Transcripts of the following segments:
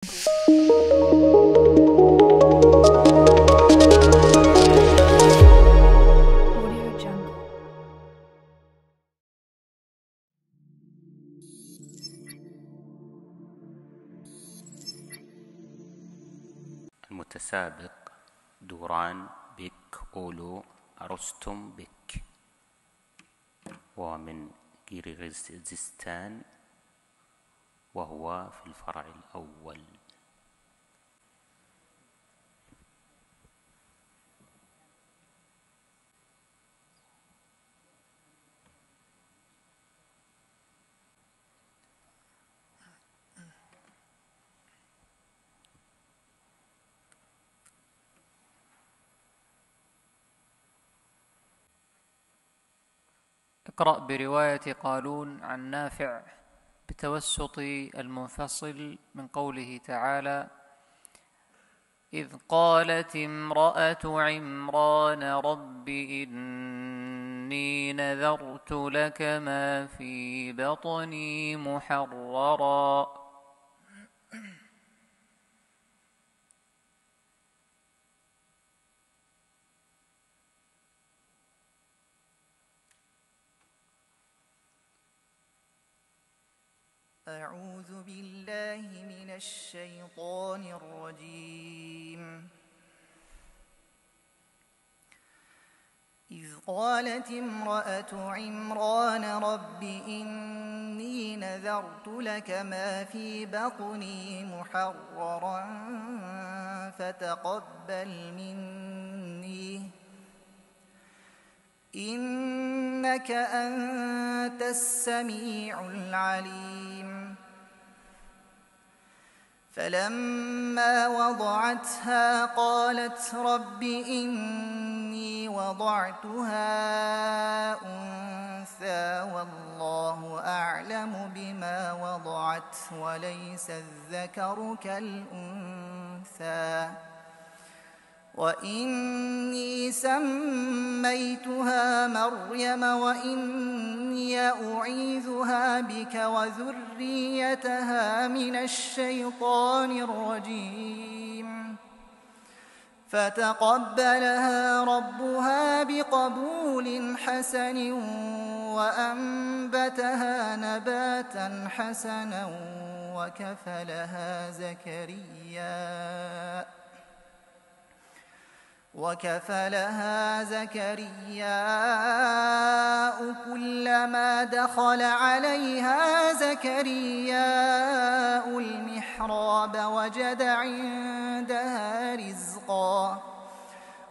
المتسابق دوران بك أولو أرستم بك، ومن قرغيزستان، وهو في الفرع الأول. اقرأ برواية قالون عن نافع بتوسط المنفصل من قوله تعالى: إذ قالت امرأة عمران رب إني نذرت لك ما في بطني محررا. أعوذ بالله من الشيطان الرجيم. إذ قالت امرأة عمران رب إني نذرت لك ما في بطني محررا فتقبل مني إنك أنت السميع العليم. فلما وضعتها قالت رب إني وضعتها أنثى والله أعلم بما وضعت وليس الذكر كالأنثى وإني سميتها مريم وإني أعيذها بك وذريتها من الشيطان الرجيم. فتقبلها ربها بقبول حسن وأنبتها نباتا حسنا وكفلها زكرياء كلما دخل عليها زكرياء المحراب وجد عندها رزقا.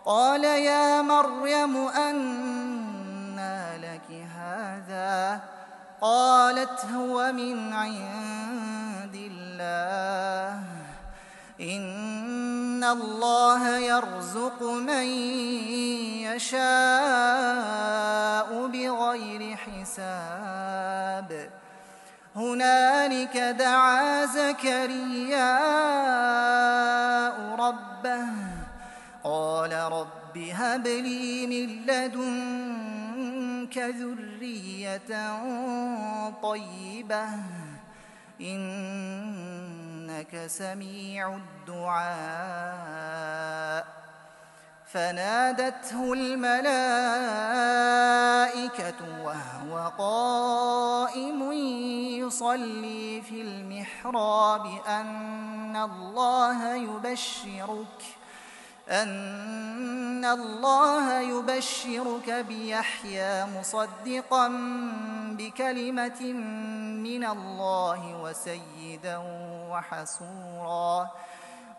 قال يا مريم أنى لك هذا؟ قالت هو من عند الله إن الله يرزق من يشاء بغير حساب. هنالك دعا زكرياء ربه قال رب هب لي من لدنك ذرية طيبة إنك سميع الدعاء. فنادته الملائكة وهو قائم يصلي في المحراب أن الله يبشرك بيحيى مصدقا بكلمة من الله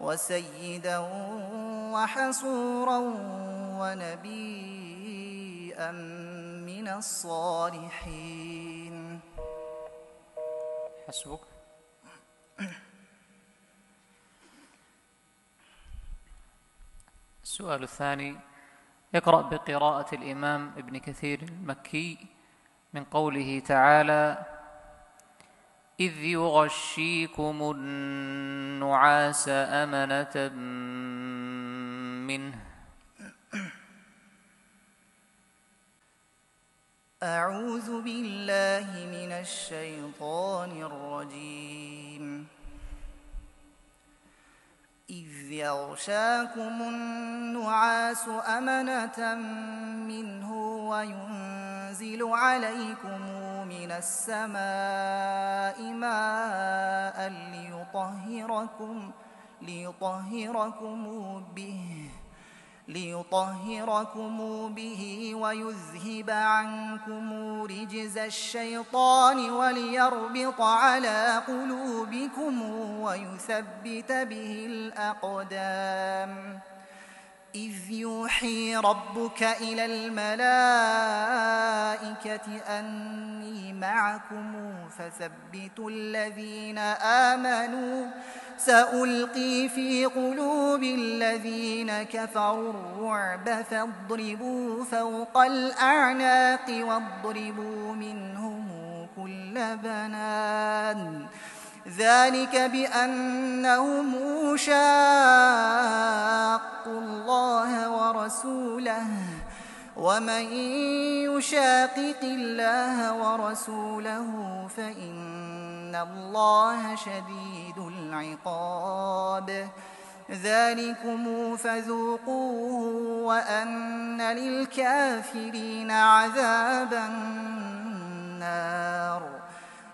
وسيدا وحصورا ونبيا من الصالحين. حسبك. السؤال الثاني: اقرأ بقراءة الإمام ابن كثير المكي من قوله تعالى: إذ يغشيكم النعاس أمنة منه. أعوذ بالله من الشيطان الرجيم. إذ يغشاكم النعاس أمنة منه وينزل عليكم من السماء ماء ليطهركم به ويذهب عنكم رجز الشيطان وليربط على قلوبكم ويثبت به الأقدام إذ يوحي ربك إلى الملائكة أني معكم فثبتوا الذين آمنوا سألقي في قلوب الذين كفروا الرعب فاضربوا فوق الأعناق واضربوا منهم كل بنان ذلك بأنهم شاقوا الله ورسوله ومن يشاقق الله ورسوله فإن الله شديد العقاب ذلكم فذوقوه وأن للكافرين عذاب النار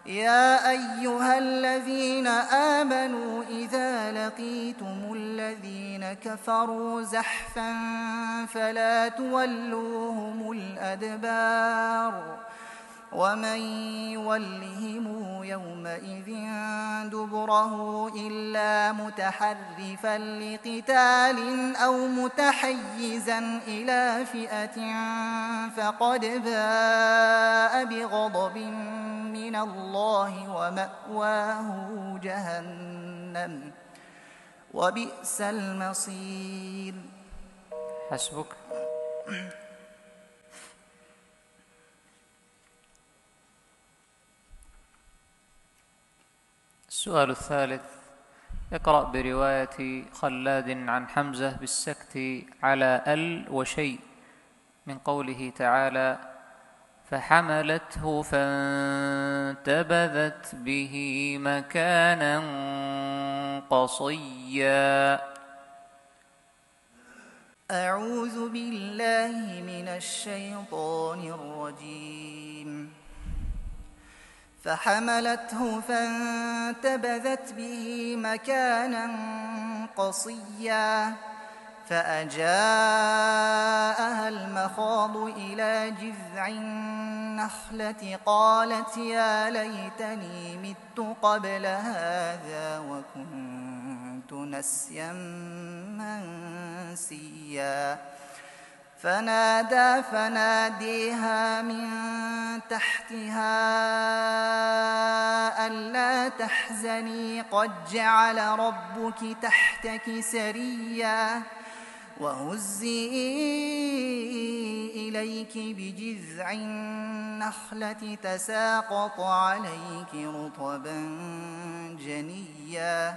يا أيها الذين آمنوا إذا لقيتم الذين كفروا زحفا فلا تولوهم الأدبار ومن يولهم يومئذ دبره إلا متحرفا لقتال أو متحيزا إلى فئة فقد باء بغضب من الله ومأواه جهنم وبئس المصير. حسبك. السؤال الثالث: اقرأ برواية خلاد عن حمزة بالسكت على ال وشيء من قوله تعالى: فحملته فانتبذت به مكانا قصيا. أعوذ بالله من الشيطان الرجيم. فحملته فانتبذت به مكانا قصيا فأجاءها المخاض إلى جذع النخلة قالت يا ليتني مت قبل هذا وكنت نسيا منسيا فناديها من تحتها ألا تحزني قد جعل ربك تحتك سريا وهزي إليك بجذع النخلة تساقط عليك رطبا جنيا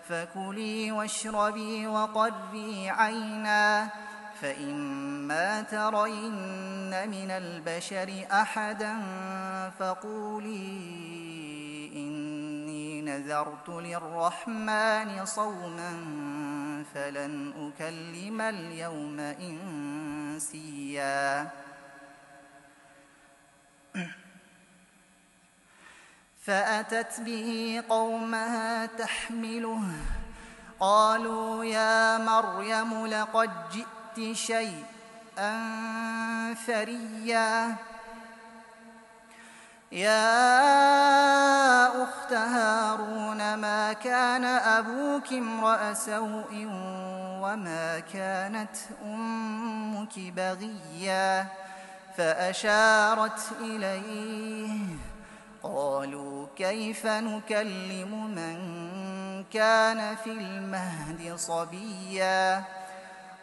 فكلي واشربي وقري عينا فإما ترين من البشر أحدا فقولي إني نذرت للرحمن صوما فلن أكلم اليوم إنسيا فأتت به قومها تحمله قالوا يا مريم لقد جئت شيئا فريا يا أخت هارون ما كان أبوك امرأ سوء وما كانت أمك بغيا فأشارت إليه قالوا كيف نكلم من كان في المهد صبيا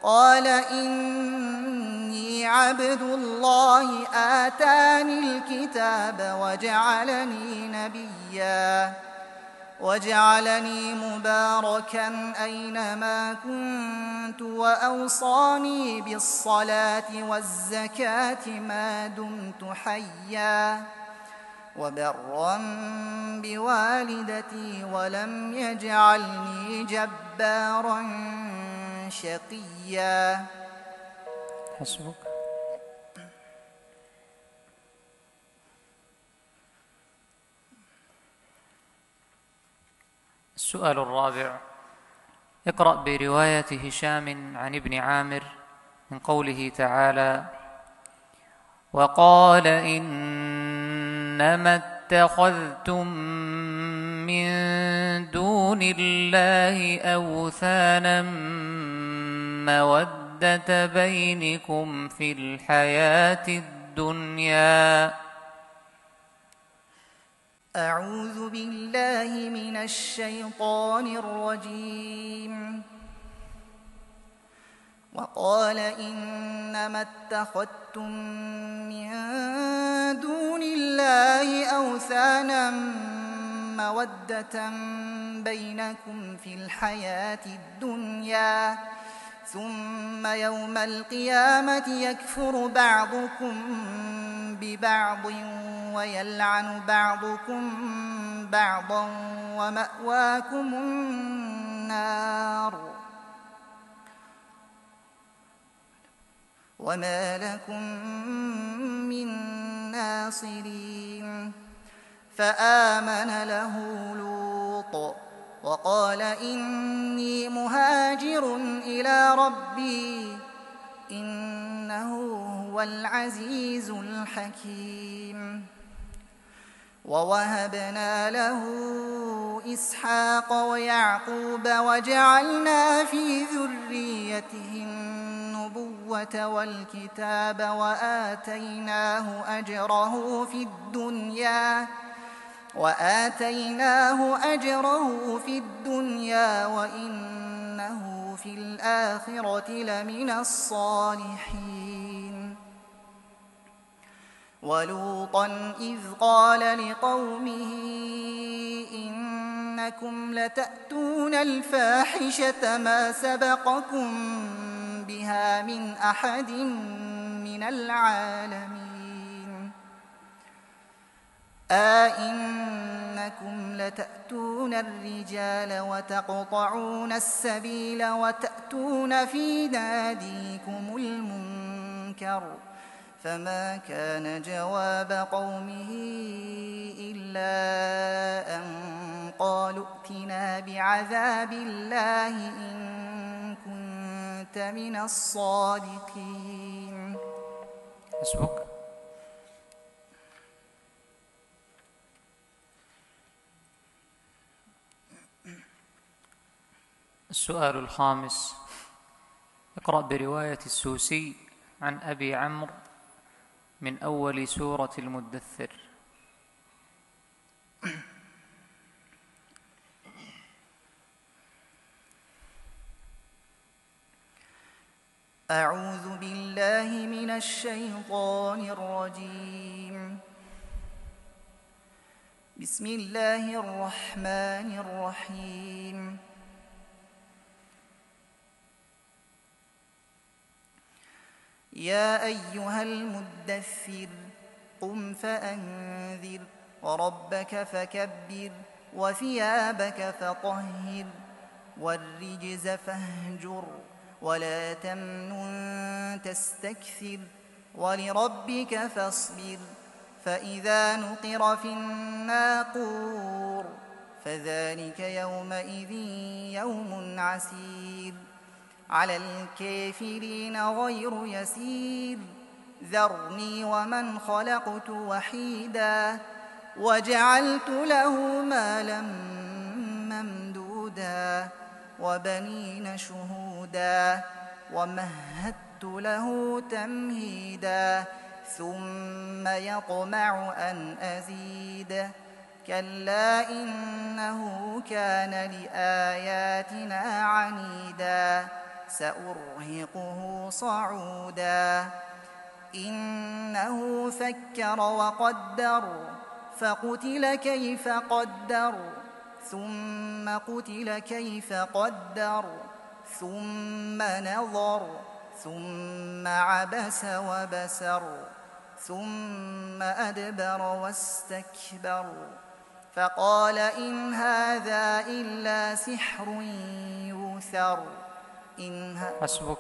قال إني عبد الله آتاني الكتاب وجعلني نبيا وجعلني مباركا أينما كنت وأوصاني بالصلاة والزكاة ما دمت حيا وبرا بوالدتي ولم يجعلني جبارا شقيا. حسبك. السؤال الرابع: اقرأ برواية هشام عن ابن عامر من قوله تعالى: وقال إنما اتخذتم من دون الله أوثانا مودة بينكم في الحياة الدنيا. أعوذ بالله من الشيطان الرجيم. وقال إنما اتخذتم من دون الله أوثانا مودة بينكم في الحياة الدنيا ثم يوم القيامة يكفر بعضكم ببعض ويلعن بعضكم بعضا ومأواكم النار وما لكم من ناصرين. فآمن له لوط وقال إني مهاجر إلى ربي إنه هو العزيز الحكيم. ووهبنا له إسحاق ويعقوب وجعلنا في ذريته النبوة والكتاب وآتيناه أجره في الدنيا وإنه في الآخرة لمن الصالحين. ولوطا إذ قال لقومه إنكم لتأتون الفاحشة ما سبقكم بها من أحد من العالمين. أئنكم لتأتون الرجال وتقطعون السبيل وتأتون في ناديكم المنكر فما كان جواب قومه إلا أن قالوا ائتنا بعذاب الله إن كنت من الصادقين. حسبك. السؤال الخامس: اقرأ برواية السوسي عن أبي عمرو من أول سورة المدثر. أعوذ بالله من الشيطان الرجيم. بسم الله الرحمن الرحيم. يا أيها المدثر قم فأنذر وربك فكبر وثيابك فطهر والرجز فاهجر ولا تمنن تستكثر ولربك فاصبر. فإذا نقر في الناقور فذلك يومئذ يوم عسير على الكافرين غير يسير. ذرني ومن خلقت وحيدا وجعلت له مالا ممدودا وبنين شهودا ومهدت له تمهيدا ثم يطمع أن أزيد كلا إنه كان لآياتنا عنيدا سأرهقه صعودا. إنه فكر وقدر فقتل كيف قدر ثم قتل كيف قدر ثم نظر ثم عبس وبسر ثم أدبر واستكبر فقال إن هذا إلا سحر يؤثر حسبك.